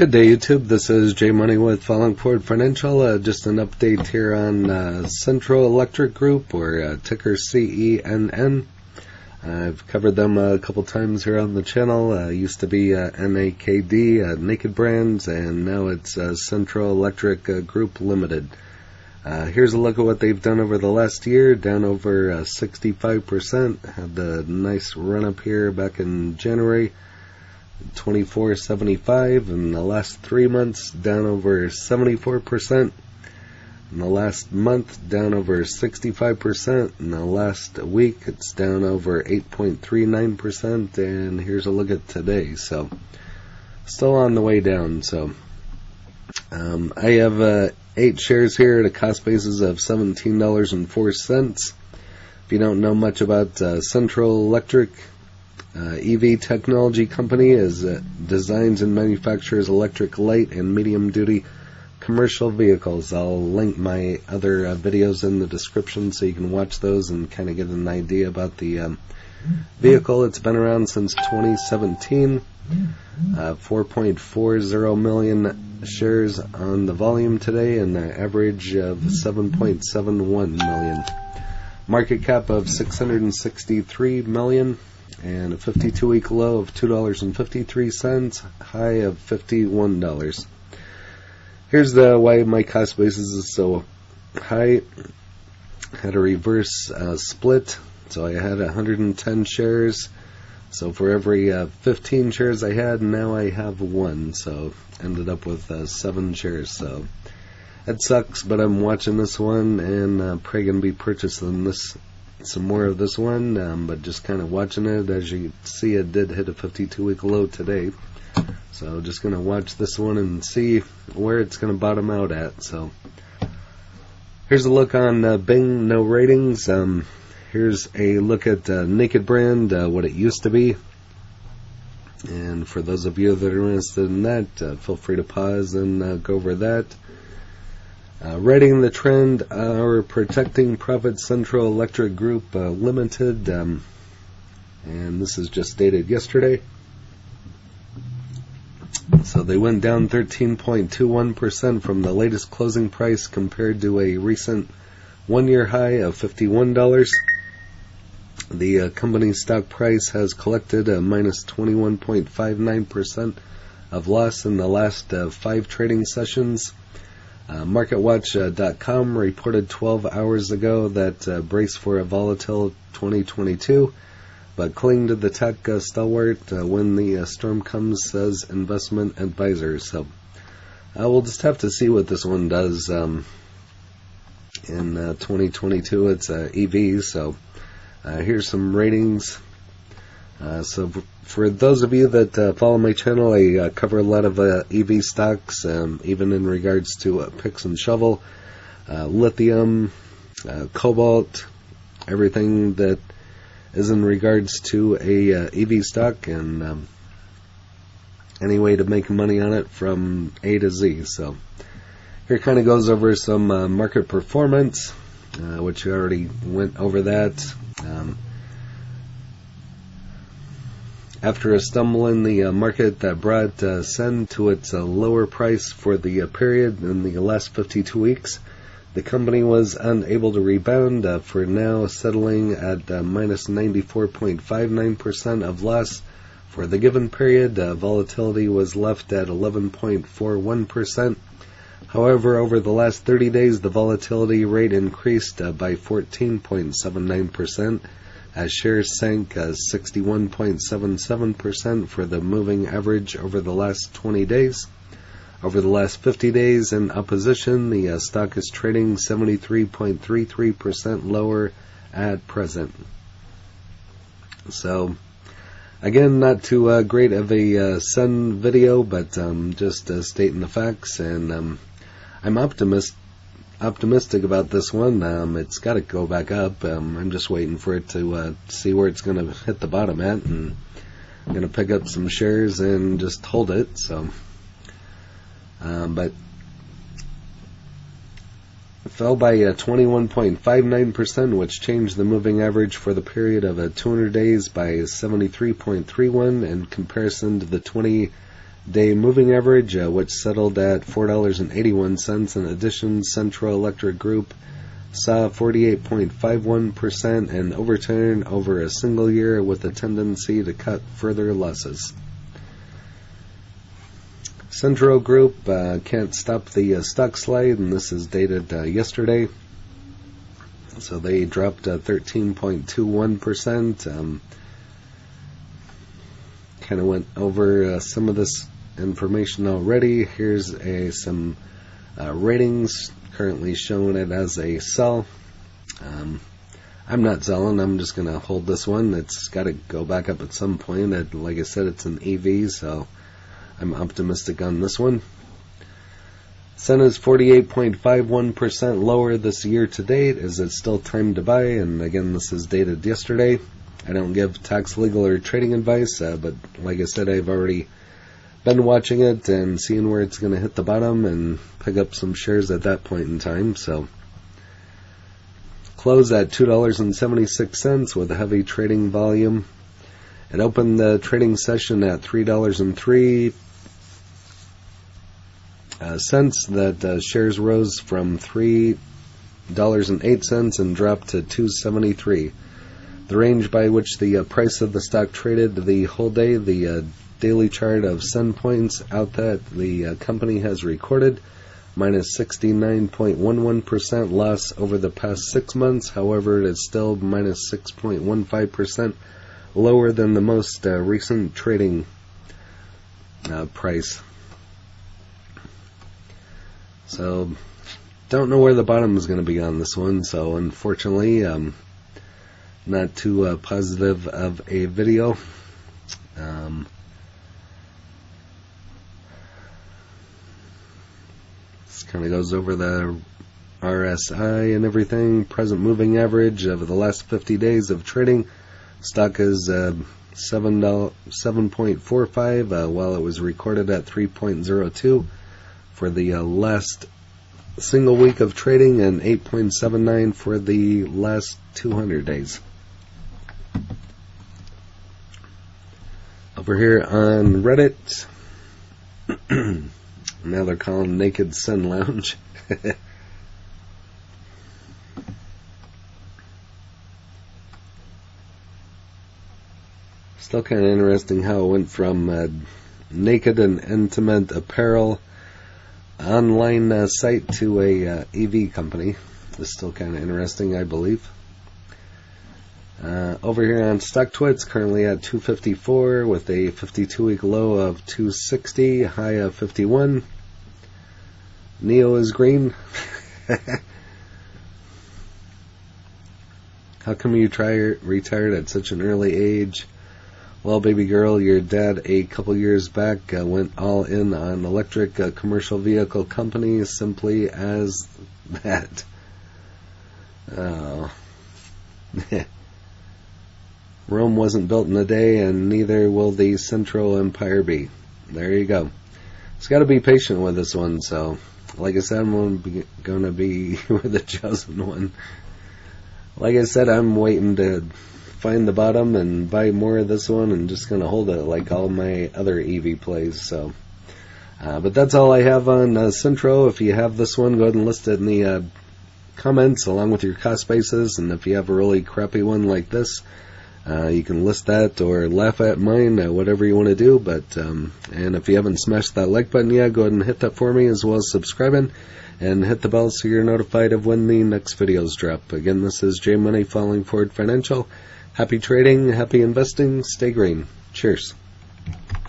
Good day, YouTube. This is Jay Money with Falling Forward Financial. Just an update here on Cenntro Electric Group, or ticker CENN. I've covered them a couple times here on the channel. Used to be NAKD, Naked Brands, and now it's Cenntro Electric Group Limited. Here's a look at what they've done over the last year, down over 65%. Had the nice run up here back in January. 24.75 in the last 3 months, down over 74%. In the last month, down over 65%. In the last week, it's down over 8.39%. And here's a look at today. So, still on the way down. So, I have 8 shares here at a cost basis of $17.04. If you don't know much about Cenntro Electric, EV technology company designs and manufactures electric light and medium-duty commercial vehicles. I'll link my other videos in the description so you can watch those and kind of get an idea about the vehicle. It's been around since 2017. 4.40 million shares on the volume today, and an average of 7.71 million. Market cap of $663 million. And a 52-week low of $2.53, high of $51. Here's why my cost basis is so high. Had a reverse split, so I had 110 shares. So for every 15 shares I had, now I have 1. So ended up with 7 shares. So it sucks, but I'm watching this one and probably gonna be purchasing some more of this one, but just kind of watching it. As you see, it did hit a 52-week low today, so just going to watch this one and see where it's going to bottom out at. So here's a look on Bing, no ratings. Here's a look at Naked Brand, what it used to be, and for those of you that are interested in that, feel free to pause and go over that. Writing the trend, our protecting profit Cenntro Electric Group Limited, and this is just dated yesterday. So they went down 13.21% from the latest closing price compared to a recent one-year high of $51. The company's stock price has collected a minus 21.59% of loss in the last 5 trading sessions. MarketWatch.com reported 12 hours ago that brace for a volatile 2022, but cling to the tech stalwart when the storm comes, says investment advisors. So we'll just have to see what this one does in 2022. It's EV, so here's some ratings. So for those of you that follow my channel, I cover a lot of EV stocks, even in regards to picks and shovel, lithium, cobalt, everything that is in regards to a EV stock, and any way to make money on it from A to Z. So here kind of goes over some market performance, which you already went over that. After a stumble in the market that brought CENN to its lower price for the period in the last 52 weeks, the company was unable to rebound, for now settling at minus 94.59% of loss for the given period. Volatility was left at 11.41%. However, over the last 30 days, the volatility rate increased by 14.79%. as shares sank 61.77% for the moving average over the last 20 days. Over the last 50 days in opposition, the stock is trading 73.33% lower at present. So, again, not too great of a CENN video, but just stating the facts, and I'm optimistic about this one. It's got to go back up. I'm just waiting for it to see where it's going to hit the bottom at, and I'm going to pick up some shares and just hold it. So, but it fell by 21.59%, which changed the moving average for the period of 200 days by 73.31 in comparison to the 20 day moving average, which settled at $4.81. In addition, Cenntro Electric Group saw 48.51% an overturn over a single year, with a tendency to cut further losses. Cenntro Group can't stop the stock slide, and this is dated yesterday. So they dropped 13.21%. Kind of went over some of this information already. Here's some ratings. Currently showing it as a sell. I'm not selling. I'm just going to hold this one. It's got to go back up at some point. Like I said, it's an EV, so I'm optimistic on this one. CENN is 48.51% lower this year to date. Is it still time to buy? And again, this is dated yesterday. I don't give tax, legal, or trading advice, but like I said, I've already been watching it and seeing where it's going to hit the bottom and pick up some shares at that point in time. So closed at $2.76 with a heavy trading volume. It opened the trading session at $3.03. That shares rose from $3.08 and dropped to $2.73. The range by which the price of the stock traded the whole day, the daily chart of CENN points out that the company has recorded minus 69.11% loss over the past 6 months. However, it is still minus 6.15% lower than the most recent trading price. So, don't know where the bottom is going to be on this one. So, unfortunately, not too positive of a video. This kind of goes over the RSI and everything. Present moving average over the last 50 days of trading. Stock is 7.45 while it was recorded at 3.02 for the last single week of trading, and 8.79 for the last 200 days. Over here on Reddit, now they're calling Naked Sun Lounge. Still kind of interesting how it went from naked and intimate apparel online site to a EV company. It's still kind of interesting, I believe. Over here on StockTwits, currently at 254 with a 52-week low of 260, high of 51. Neo is green. How come you retired at such an early age? Well, baby girl, your dad a couple years back went all in on electric commercial vehicle companies, simply as that. Oh. Rome wasn't built in a day, and neither will the Central Empire be. There you go. Just got to be patient with this one. So, like I said, I'm going to be the chosen one. Like I said, I'm waiting to find the bottom and buy more of this one, and just going to hold it like all my other EV plays. So, but that's all I have on Cenntro. If you have this one, go ahead and list it in the comments along with your cost basis. And if you have a really crappy one like this, you can list that or laugh at mine, whatever you want to do. But and if you haven't smashed that like button yet, go ahead and hit that for me, as well as subscribing and hit the bell so you're notified of when the next videos drop. Again, this is J Money Falling Forward Financial. Happy trading, happy investing, stay green. Cheers.